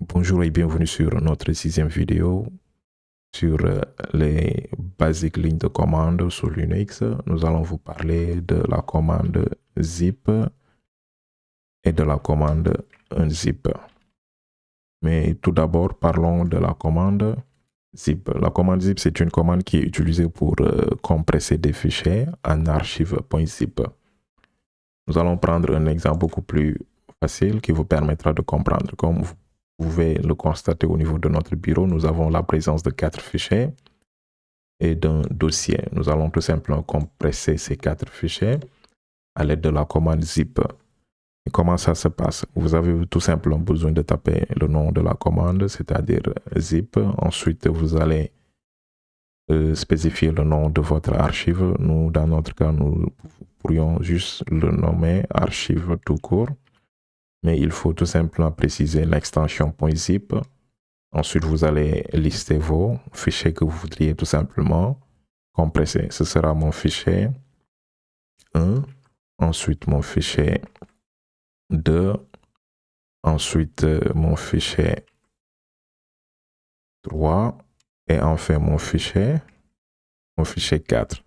Bonjour et bienvenue sur notre 6e vidéo sur les basiques lignes de commande sur Linux. Nous allons vous parler de la commande zip et de la commande unzip. Mais tout d'abord, parlons de la commande zip. La commande zip, c'est une commande qui est utilisée pour compresser des fichiers en archive.zip. Nous allons prendre un exemple beaucoup plus facile qui vous permettra de comprendre. Comme vous pouvez le constater au niveau de notre bureau, nous avons la présence de 4 fichiers et d'un dossier. Nous allons tout simplement compresser ces 4 fichiers à l'aide de la commande zip. Et comment ça se passe? Vous avez tout simplement besoin de taper le nom de la commande, c'est-à-dire zip. Ensuite, vous allez spécifier le nom de votre archive. Nous, dans notre cas, nous pourrions juste le nommer archive tout court. Mais il faut tout simplement préciser l'extension .zip. Ensuite, vous allez lister vos fichiers que vous voudriez tout simplement compresser. Ce sera mon fichier 1, ensuite mon fichier 2, ensuite mon fichier 3 et enfin mon fichier 4.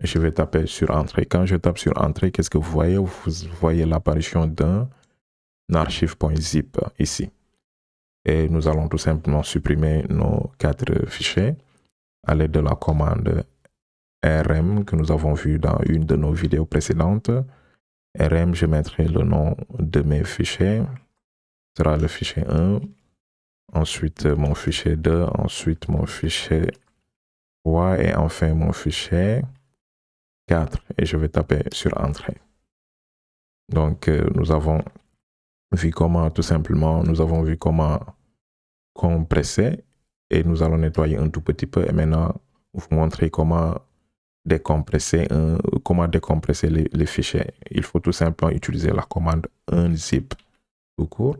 Je vais taper sur Entrée. Quand je tape sur Entrée, qu'est-ce que vous voyez? Vous voyez l'apparition d'un archive.zip ici. Et nous allons tout simplement supprimer nos 4 fichiers à l'aide de la commande rm que nous avons vu dans une de nos vidéos précédentes. Rm, je mettrai le nom de mes fichiers. Ce sera le fichier 1, ensuite mon fichier 2, ensuite mon fichier 3 et enfin mon fichier 4. Et je vais taper sur Entrée. Donc, nous avons vu comment, tout simplement, compresser et nous allons nettoyer un tout petit peu et maintenant vous montrer comment décompresser les fichiers. Il faut tout simplement utiliser la commande unzip tout court.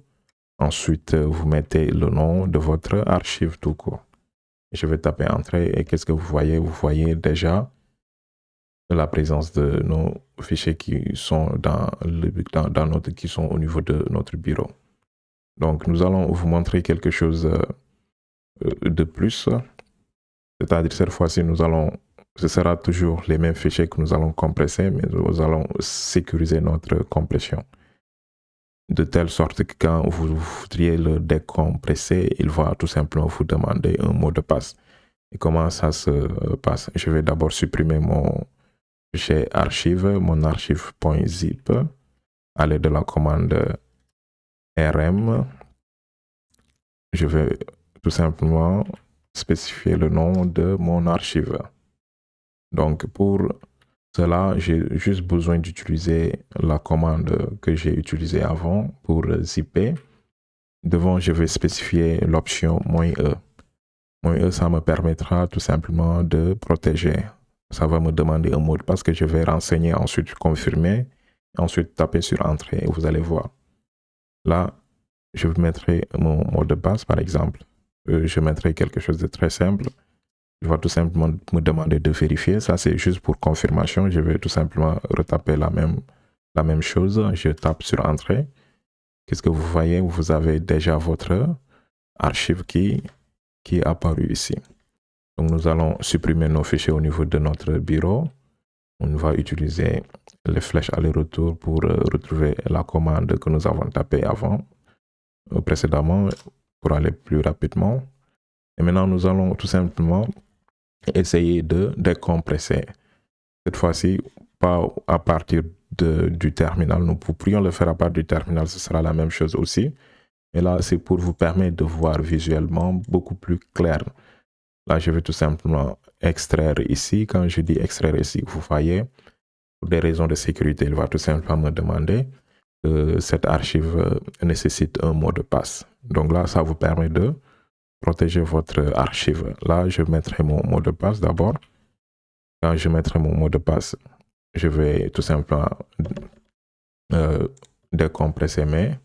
Ensuite, vous mettez le nom de votre archive tout court. Je vais taper Entrée et qu'est-ce que vous voyez? Vous voyez déjà la présence de nos fichiers qui sont qui sont au niveau de notre bureau. Donc, nous allons vous montrer quelque chose de plus. C'est-à-dire, cette fois-ci, ce sera toujours les mêmes fichiers que nous allons compresser, mais nous allons sécuriser notre compression. De telle sorte que quand vous voudriez le décompresser, il va tout simplement vous demander un mot de passe. Et comment ça se passe? Je vais d'abord supprimer mon fichier archive, mon archive.zip, à l'aide de la commande rm. Je vais tout simplement spécifier le nom de mon archive. Donc, pour cela, j'ai juste besoin d'utiliser la commande que j'ai utilisée avant pour zipper. Devant, je vais spécifier l'option "-e". "-e", ça me permettra tout simplement de protéger. Ça va me demander un mot de passe que je vais renseigner, ensuite confirmer, ensuite taper sur Entrée et vous allez voir. Là, je mettrai mon mot de passe, par exemple. Je mettrai quelque chose de très simple. Il va tout simplement me demander de vérifier. Ça, c'est juste pour confirmation. Je vais tout simplement retaper la même chose. Je tape sur Entrée. Qu'est-ce que vous voyez? Vous avez déjà votre archive qui est apparu ici. Donc, nous allons supprimer nos fichiers au niveau de notre bureau. On va utiliser les flèches aller-retour pour retrouver la commande que nous avons tapée précédemment pour aller plus rapidement. Et maintenant, nous allons tout simplement essayer de décompresser. Cette fois-ci, pas à partir du terminal. Nous pourrions le faire à partir du terminal, ce sera la même chose aussi. Et là, c'est pour vous permettre de voir visuellement beaucoup plus clair. Là, je vais tout simplement extraire ici. Quand je dis extraire ici, vous voyez, pour des raisons de sécurité, il va tout simplement me demander que cette archive nécessite un mot de passe. Donc là, ça vous permet de protéger votre archive. Là, je mettrai mon mot de passe d'abord. Quand je mettrai mon mot de passe, je vais tout simplement décompresser mes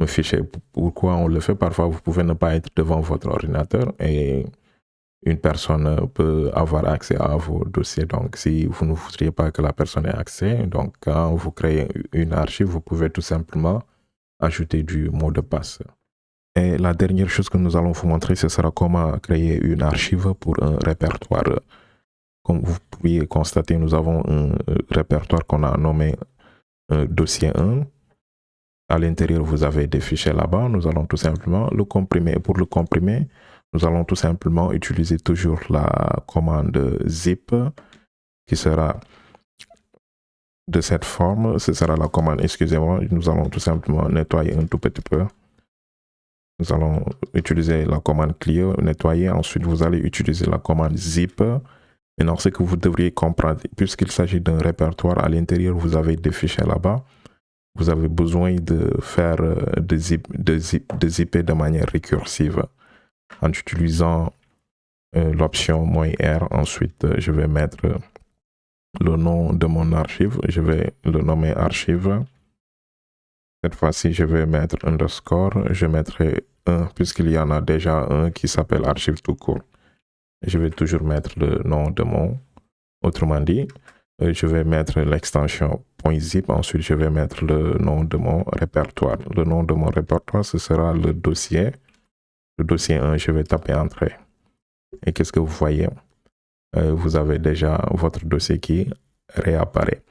fichiers. Pourquoi on le fait? Parfois, vous pouvez ne pas être devant votre ordinateur et une personne peut avoir accès à vos dossiers. Donc, si vous ne voudriez pas que la personne ait accès, donc quand vous créez une archive, vous pouvez tout simplement ajouter du mot de passe. Et la dernière chose que nous allons vous montrer, ce sera comment créer une archive pour un répertoire. Comme vous pouvez constater, nous avons un répertoire qu'on a nommé dossier 1. À l'intérieur, vous avez des fichiers là-bas. Nous allons tout simplement le comprimer. Pour le comprimer, nous allons tout simplement utiliser toujours la commande zip qui sera de cette forme. Ce sera la commande, excusez-moi, nous allons tout simplement nettoyer un tout petit peu. Nous allons utiliser la commande clear, nettoyer. Ensuite, vous allez utiliser la commande zip. Maintenant, ce que vous devriez comprendre, puisqu'il s'agit d'un répertoire, à l'intérieur, vous avez des fichiers là-bas. Vous avez besoin de faire de zipper de manière récursive en utilisant l'option "-r". Ensuite, je vais mettre le nom de mon archive. Je vais le nommer archive. Cette fois-ci, je vais mettre underscore. Je mettrai 1 puisqu'il y en a déjà un qui s'appelle archive tout court. Je vais toujours mettre le nom de mon. Autrement dit, je vais mettre l'extension .zip. Ensuite, je vais mettre le nom de mon répertoire. Le nom de mon répertoire, ce sera le dossier. Le dossier 1, je vais taper entrée. Et qu'est-ce que vous voyez? Vous avez déjà votre dossier qui réapparaît.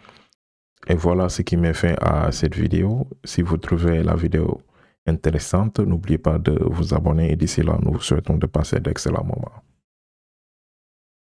Et voilà ce qui met fin à cette vidéo. Si vous trouvez la vidéo intéressante, n'oubliez pas de vous abonner et d'ici là, nous vous souhaitons de passer d'excellents moments.